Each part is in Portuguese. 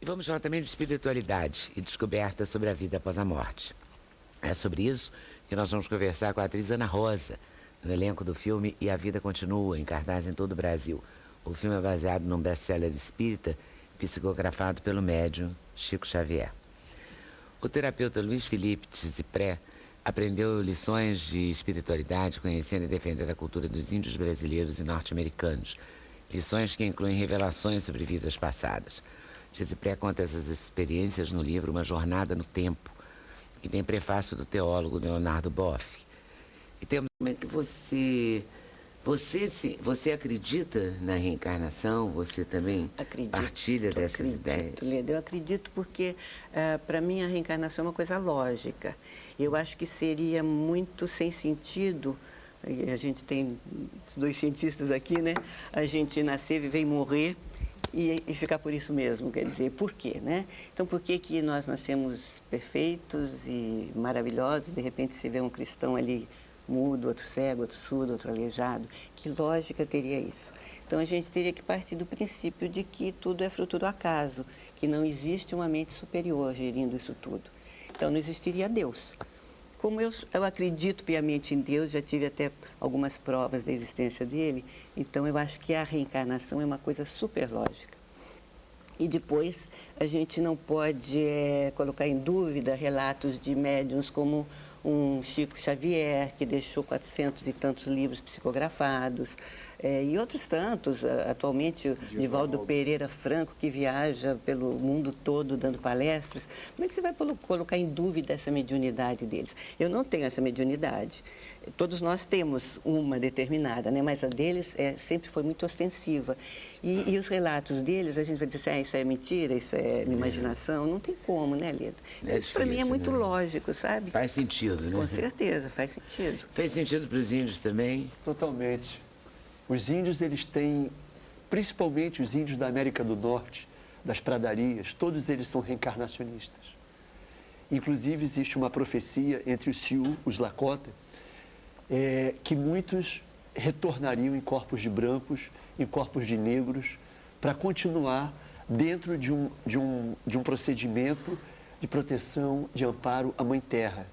E vamos falar também de espiritualidade e descoberta sobre a vida após a morte. É sobre isso que nós vamos conversar com a atriz Ana Rosa, no elenco do filme E a Vida Continua, em cartaz em todo o Brasil. O filme é baseado num best-seller espírita, psicografado pelo médium Chico Xavier. O terapeuta Luiz Felipe Tizipré aprendeu lições de espiritualidade, conhecendo e defendendo a cultura dos índios brasileiros e norte-americanos. Lições que incluem revelações sobre vidas passadas. Tizipré conta essas experiências no livro Uma Jornada no Tempo, que tem prefácio do teólogo Leonardo Boff. E temos como é que você acredita na reencarnação? Você também partilha dessas ideias? Leda, eu acredito porque, para mim, a reencarnação é uma coisa lógica. Eu acho que seria muito sem sentido, e a gente tem dois cientistas aqui, né? A gente nascer, viver e morrer e ficar por isso mesmo, quer dizer, por quê, né? Então, por que que nós nascemos perfeitos e maravilhosos, de repente você vê um cristão ali mudo, outro cego, outro surdo, outro aleijado? Que lógica teria isso? Então, a gente teria que partir do princípio de que tudo é fruto do acaso, que não existe uma mente superior gerindo isso tudo. Então, não existiria Deus. Como eu acredito piamente em Deus, já tive até algumas provas da existência dele, então eu acho que a reencarnação é uma coisa super lógica. E depois, a gente não pode colocar em dúvida relatos de médiuns como um Chico Xavier, que deixou 400 e tantos livros psicografados, e outros tantos, atualmente o Divaldo Pereira Franco, que viaja pelo mundo todo dando palestras. Como é que você vai colocar em dúvida essa mediunidade deles? Eu não tenho essa mediunidade. Todos nós temos uma determinada, né? Mas a deles sempre foi muito ostensiva. E os relatos deles, a gente vai dizer assim, isso é mentira, isso é imaginação. Não tem como, né, Leda? Isso para mim é muito lógico, sabe? Faz sentido, né? Com certeza, faz sentido. Fez sentido para os índios também? Totalmente. Os índios, eles têm, principalmente os índios da América do Norte, das pradarias, todos eles são reencarnacionistas. Inclusive, existe uma profecia entre os Sioux, os Lakota, que muitos retornariam em corpos de brancos, em corpos de negros, para continuar dentro de um procedimento de proteção, de amparo à Mãe Terra,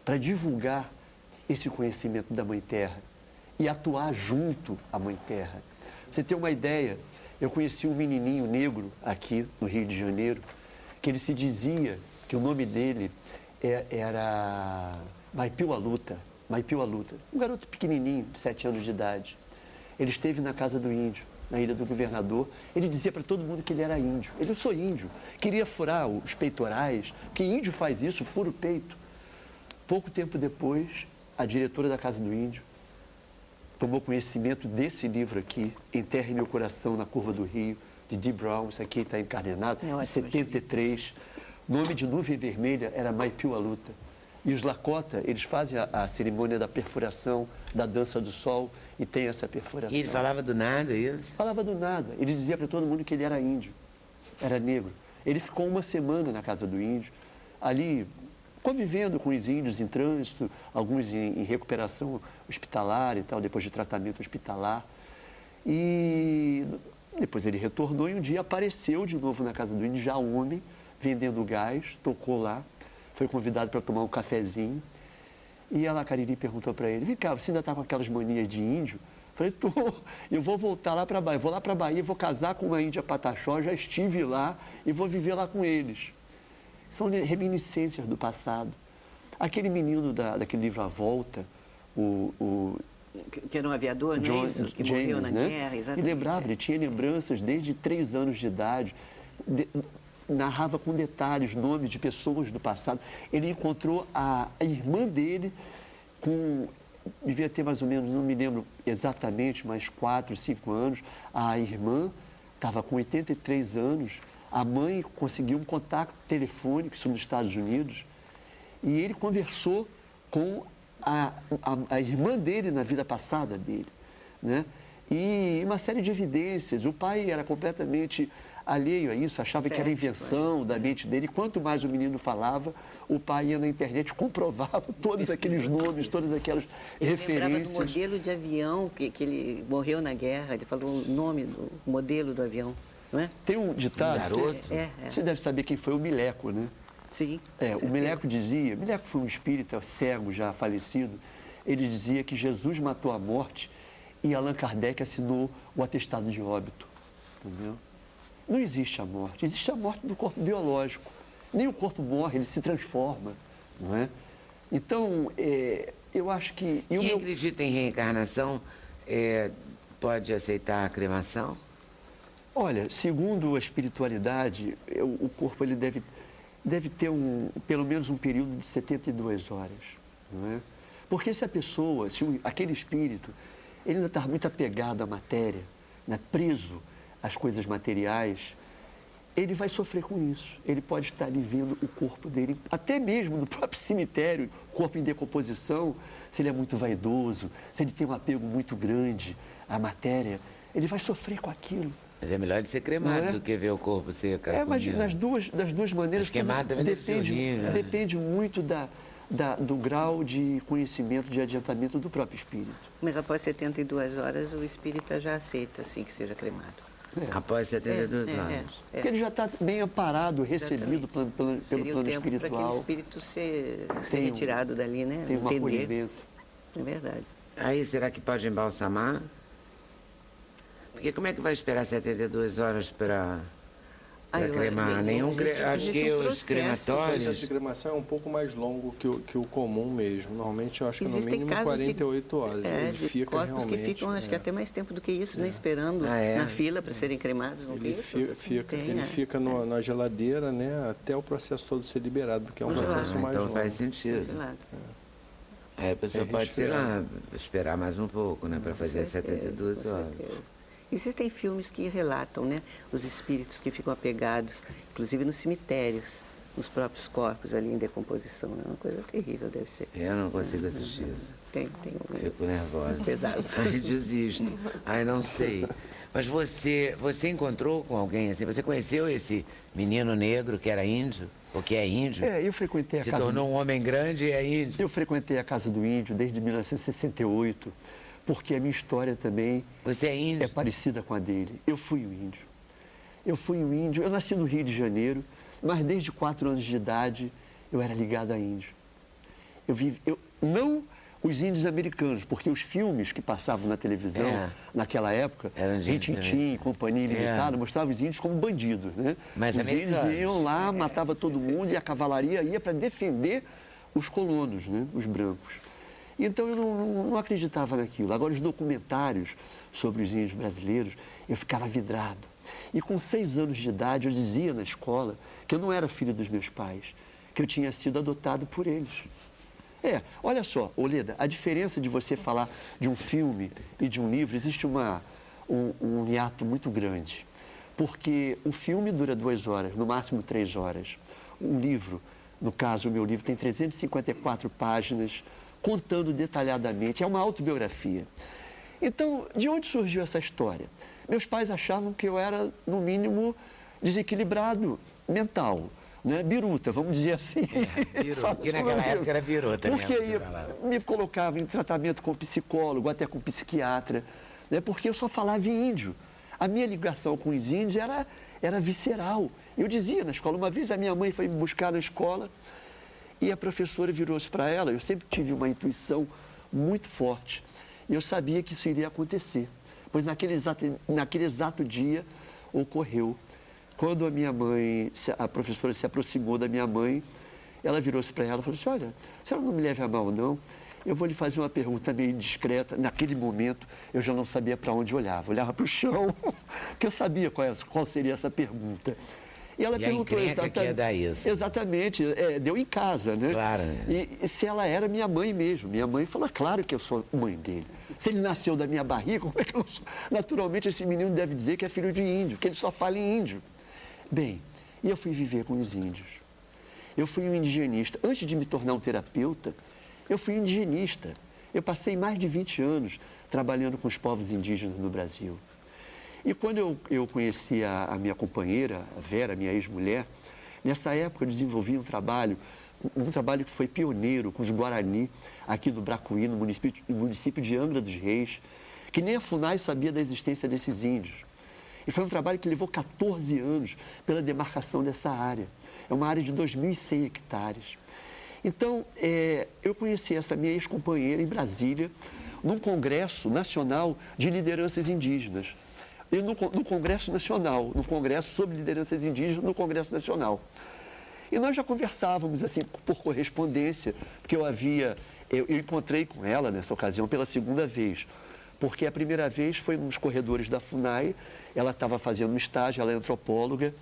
para divulgar esse conhecimento da Mãe Terra e atuar junto à Mãe Terra. Pra você ter uma ideia, eu conheci um menininho negro aqui no Rio de Janeiro, que ele se dizia que o nome dele era Maipiu Aluta, um garoto pequenininho, de 7 anos de idade. Ele esteve na casa do índio, na Ilha do Governador. Ele dizia para todo mundo que ele era índio. Eu sou índio. Queria furar os peitorais, que índio faz isso, fura o peito. Pouco tempo depois, a diretora da Casa do Índio tomou conhecimento desse livro aqui, Enterre Meu Coração na Curva do Rio, de Dee Brown. Isso aqui está encadenado, de 73. O nome de Nuvem Vermelha era Maipiu Aluta. E os Lakota, eles fazem a cerimônia da perfuração, da dança do sol, e tem essa perfuração. E ele falava do nada, isso? Falava do nada. Ele dizia para todo mundo que ele era índio, era negro. Ele ficou uma semana na casa do índio, ali convivendo com os índios em trânsito, alguns em recuperação hospitalar e tal, depois de tratamento hospitalar. E depois ele retornou e um dia apareceu de novo na casa do índio, já homem, vendendo gás, tocou lá, foi convidado para tomar um cafezinho. E a Lacariri perguntou para ele, vem cá, você ainda está com aquelas manias de índio? Eu falei, tô, eu vou voltar lá para a Bahia, vou lá para a Bahia, vou casar com uma índia pataxó, já estive lá e vou viver lá com eles. São reminiscências do passado. Aquele menino daquele livro A Volta, que era um aviador, John, né? Isso, que James, morreu na né? guerra, exatamente. Ele lembrava, ele tinha lembranças desde 3 anos de idade, narrava com detalhes nomes de pessoas do passado. Ele encontrou a irmã dele devia ter mais ou menos, não me lembro exatamente, mas 4, 5 anos. A irmã estava com 83 anos. A mãe conseguiu um contato telefônico, isso nos Estados Unidos, e ele conversou com a irmã dele na vida passada dele, né? E uma série de evidências. O pai era completamente alheio a isso, achava que era invenção da mente dele. Quanto mais o menino falava, o pai ia na internet, comprovava todos aqueles nomes, todas aquelas referências. Ele lembrava do modelo de avião que ele morreu na guerra, ele falou o nome do modelo do avião. não é? Tem um ditado, garoto. você deve saber quem foi o Mileco, né? Sim. O Mileco dizia, Mileco foi um espírita cego já falecido, ele dizia que Jesus matou a morte e Allan Kardec assinou o atestado de óbito, entendeu? Não existe a morte, existe a morte do corpo biológico. Nem o corpo morre, ele se transforma, não é? Então, eu acho que... Quem acredita em reencarnação pode aceitar a cremação? Olha, segundo a espiritualidade, o corpo ele deve ter pelo menos um período de 72 horas, não é? Porque se a pessoa, aquele espírito, ele ainda está muito apegado à matéria, né, preso às coisas materiais, ele vai sofrer com isso. Ele pode estar ali vendo o corpo dele, até mesmo no próprio cemitério, corpo em decomposição, se ele é muito vaidoso, se ele tem um apego muito grande à matéria, ele vai sofrer com aquilo. Mas é melhor de ser cremado do que ver o corpo ser mas das duas maneiras, queimado depende muito do grau de conhecimento, de adiantamento do próprio espírito. Mas após 72 horas, o espírita já aceita, assim, que seja cremado. Após 72 horas. Porque ele já está bem amparado, recebido pelo plano espiritual. Para aquele espírito ser retirado dali, né? Tem um acolhimento. É verdade. Aí, será que pode embalsamar? Porque como é que vai esperar 72 horas para cremar? Acho que os crematórios... O processo de cremação é um pouco mais longo que o comum mesmo. Normalmente, eu acho que no mínimo 48 horas. Ele fica corpos realmente... que ficam, acho que até mais tempo do que isso, né? Esperando na fila para serem cremados, não tem isso? Ele fica na geladeira, né? Até o processo todo ser liberado, porque é um processo mais longo. Então faz sentido. A pessoa pode, sei lá, esperar mais um pouco, né? Para fazer 72 horas. Existem filmes que relatam, né, os espíritos que ficam apegados, inclusive nos cemitérios, nos próprios corpos ali em decomposição. É uma coisa terrível, deve ser. Eu não consigo assistir isso. Tem Fico nervosa. Pesado. Aí desisto. Aí não sei. Mas você encontrou com alguém assim? Você conheceu esse menino negro que era índio? Ou que é índio? Eu frequentei a casa... Se tornou um homem grande e é índio? Eu frequentei a Casa do Índio desde 1968. Porque a minha história também Você é índio? É parecida com a dele. Eu fui um índio. Eu nasci no Rio de Janeiro, mas desde 4 anos de idade eu era ligado a índio. Não os índios americanos, porque os filmes que passavam na televisão naquela época, Rin-Tin-Tin, Companhia Limitada, mostravam os índios como bandidos, né? Mas os índios iam lá, matavam todo mundo e a cavalaria ia para defender os colonos, né? Os brancos. Então, eu não acreditava naquilo. Agora, os documentários sobre os índios brasileiros, eu ficava vidrado. E com 6 anos de idade, eu dizia na escola que eu não era filho dos meus pais, que eu tinha sido adotado por eles. Olha só, Oleda, a diferença de você falar de um filme e de um livro, existe um hiato muito grande. Porque o filme dura 2 horas, no máximo 3 horas. Um livro, no caso, o meu livro, tem 354 páginas, contando detalhadamente, é uma autobiografia. Então, de onde surgiu essa história? Meus pais achavam que eu era, no mínimo, desequilibrado mental, né? Biruta, vamos dizer assim. Biruta, que naquela época era biruta. Porque me colocava em tratamento com psicólogo, até com psiquiatra, né? Porque eu só falava em índio. A minha ligação com os índios era visceral. Eu dizia na escola, uma vez a minha mãe foi me buscar na escola, e a professora virou-se para ela, eu sempre tive uma intuição muito forte. E eu sabia que isso iria acontecer. Pois naquele exato dia ocorreu. Quando a professora se aproximou da minha mãe, ela virou-se para ela e falou assim, olha, a senhora não me leve a mal não, eu vou lhe fazer uma pergunta meio indiscreta. Naquele momento eu já não sabia para onde olhava para o chão, porque eu sabia qual seria essa pergunta. E ela perguntou exatamente, deu em casa, né? Claro. E se ela era minha mãe mesmo. Minha mãe falou, claro que eu sou mãe dele. Se ele nasceu da minha barriga, como é que eu não sou? Naturalmente, esse menino deve dizer que é filho de índio, que ele só fala em índio. Bem, e eu fui viver com os índios. Eu fui um indigenista. Antes de me tornar um terapeuta, eu fui indigenista. Eu passei mais de 20 anos trabalhando com os povos indígenas no Brasil. E quando eu conheci a minha companheira, a Vera, minha ex-mulher, nessa época eu desenvolvi um trabalho que foi pioneiro com os Guarani, aqui no Bracuí, no município de Angra dos Reis, que nem a FUNAI sabia da existência desses índios. E foi um trabalho que levou 14 anos pela demarcação dessa área. É uma área de 2.100 hectares. Então, eu conheci essa minha ex-companheira em Brasília, num Congresso Nacional de Lideranças Indígenas. E no Congresso Nacional, no Congresso sobre Lideranças Indígenas, no Congresso Nacional. E nós já conversávamos, assim, por correspondência, porque eu encontrei com ela nessa ocasião pela segunda vez, porque a primeira vez foi nos corredores da FUNAI, ela estava fazendo um estágio, ela é antropóloga,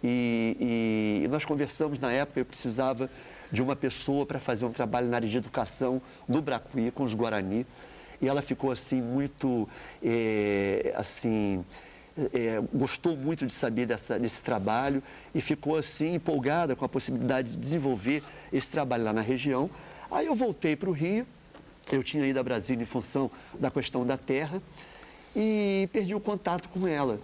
e nós conversamos na época, eu precisava de uma pessoa para fazer um trabalho na área de educação no Bracuí, com os Guarani, e ela ficou assim muito, gostou muito de saber desse trabalho e ficou assim empolgada com a possibilidade de desenvolver esse trabalho lá na região. Aí eu voltei para o Rio, eu tinha ido a Brasília em função da questão da terra e perdi o contato com ela.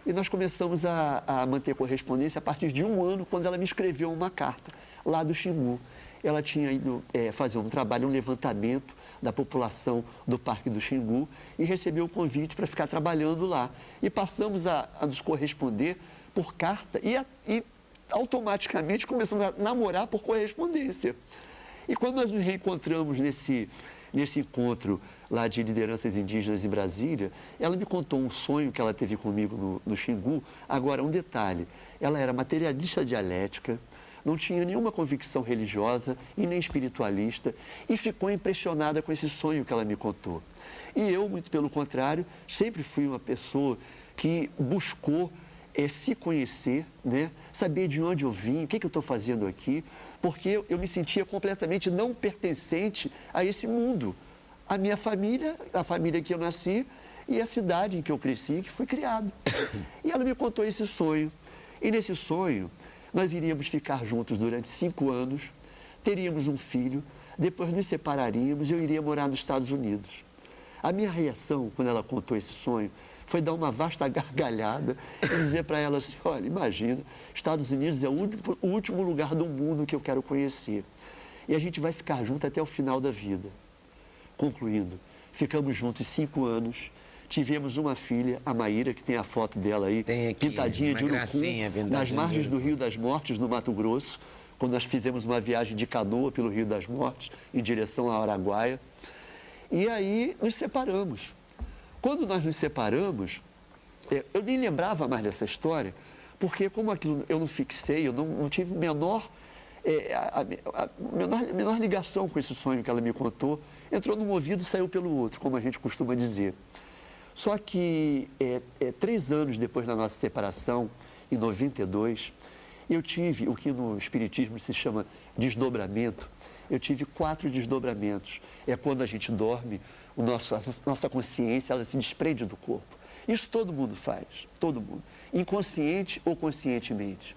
E nós começamos a manter correspondência a partir de um ano, quando ela me escreveu uma carta lá do Xingu. Ela tinha ido fazer um trabalho, um levantamento da população do Parque do Xingu e recebeu o convite para ficar trabalhando lá. E passamos a nos corresponder por carta e automaticamente começamos a namorar por correspondência. E quando nós nos reencontramos nesse encontro lá de lideranças indígenas em Brasília, ela me contou um sonho que ela teve comigo no Xingu. Agora, um detalhe, ela era materialista dialética, não tinha nenhuma convicção religiosa e nem espiritualista e ficou impressionada com esse sonho que ela me contou. E eu, muito pelo contrário, sempre fui uma pessoa que buscou se conhecer, né? Saber de onde eu vim, o que eu estou fazendo aqui, porque eu me sentia completamente não pertencente a esse mundo. A minha família, a família que eu nasci e a cidade em que eu cresci, que fui criado. E ela me contou esse sonho. E nesse sonho, nós iríamos ficar juntos durante 5 anos, teríamos um filho, depois nos separaríamos e eu iria morar nos Estados Unidos. A minha reação, quando ela contou esse sonho, foi dar uma vasta gargalhada e dizer para ela assim, olha, imagina, Estados Unidos é o último lugar do mundo que eu quero conhecer. E a gente vai ficar junto até o final da vida. Concluindo, ficamos juntos 5 anos, tivemos uma filha, a Maíra, que tem a foto dela aí, pintadinha de urucum, nas margens do Rio das Mortes, no Mato Grosso, quando nós fizemos uma viagem de canoa pelo Rio das Mortes, em direção a Araguaia. E aí nos separamos. Quando nós nos separamos, eu nem lembrava mais dessa história, porque como aquilo eu não fixei, eu não tive menor ligação com esse sonho que ela me contou, entrou num ouvido e saiu pelo outro, como a gente costuma dizer. Só que 3 anos depois da nossa separação, em 92, eu tive o que no Espiritismo se chama desdobramento. Eu tive 4 desdobramentos. É quando a gente dorme, nossa consciência ela se desprende do corpo. Isso todo mundo faz, todo mundo, inconsciente ou conscientemente.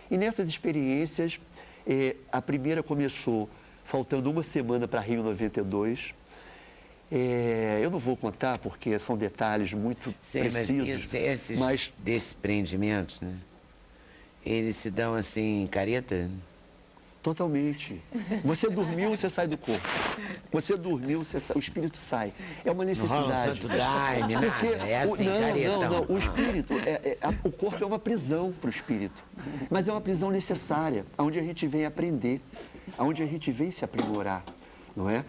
E nessas experiências, a primeira começou faltando 1 semana para Rio 92. Eu não vou contar porque são detalhes muito precisos. Mas esses desprendimentos, né? Eles se dão assim, careta? Totalmente. Você dormiu, você sai do corpo. Você dormiu, o espírito sai. É uma necessidade. Santo daime, nada. É assim, não. O espírito, o corpo é uma prisão para o espírito. Mas é uma prisão necessária, onde a gente vem aprender, onde a gente vem se aprimorar, não é?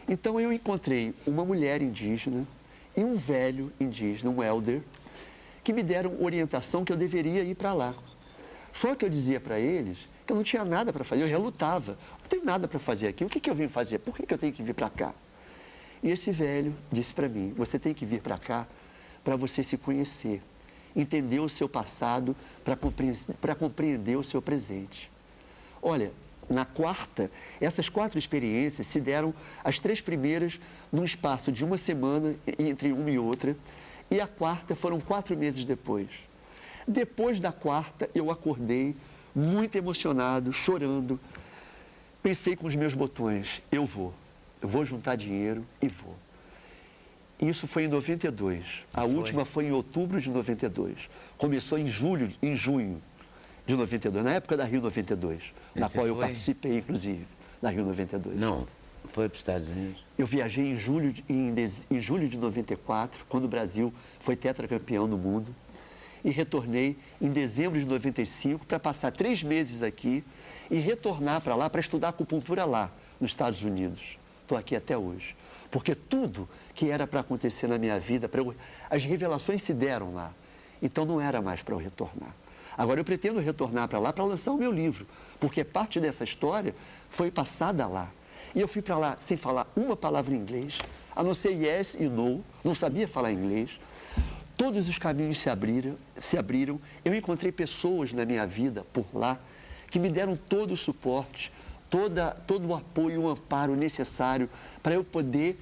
Então eu encontrei uma mulher indígena e um velho indígena, um elder, que me deram orientação que eu deveria ir para lá. Só que eu dizia para eles que eu não tinha nada para fazer, eu relutava. Não tenho nada para fazer aqui, o que eu vim fazer? Por que eu tenho que vir para cá? E esse velho disse para mim, você tem que vir para cá para você se conhecer, entender o seu passado, para compreender o seu presente. Olha, na quarta, essas 4 experiências se deram as 3 primeiras num espaço de 1 semana entre uma e outra, e a quarta foram 4 meses depois. Depois da quarta, eu acordei muito emocionado, chorando. Pensei com os meus botões, eu vou juntar dinheiro e vou. Isso foi em 92. A última foi em outubro de 92. Começou em junho de 92, na época da Rio 92, na qual eu participei, inclusive, da Rio 92. Não, foi para os Estados Unidos? Eu viajei em julho de 94, quando o Brasil foi tetracampeão do mundo. e retornei em dezembro de 95 para passar 3 meses aqui e retornar para lá para estudar acupuntura lá, nos Estados Unidos. Estou aqui até hoje. Porque tudo que era para acontecer na minha vida, as revelações se deram lá. Então não era mais para eu retornar. Agora eu pretendo retornar para lá para lançar o meu livro, porque parte dessa história foi passada lá. E eu fui para lá sem falar uma palavra em inglês, a não ser yes e no, não sabia falar inglês. Todos os caminhos se abriram. Eu encontrei pessoas na minha vida por lá que me deram todo o suporte, todo o apoio, o amparo necessário para eu poder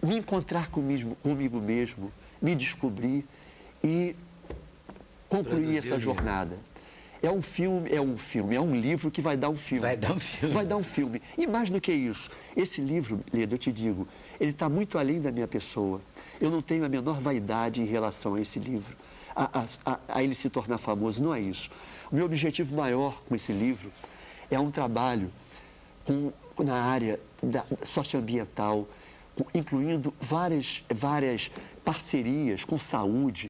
me encontrar comigo mesmo, me descobrir e concluir essa jornada. É um livro que vai dar um filme. Vai dar um filme. Vai dar um filme. E mais do que isso, esse livro, Leda, eu te digo, ele está muito além da minha pessoa. Eu não tenho a menor vaidade em relação a esse livro, a ele se tornar famoso, não é isso. O meu objetivo maior com esse livro é um trabalho na área socioambiental, incluindo várias parcerias com saúde,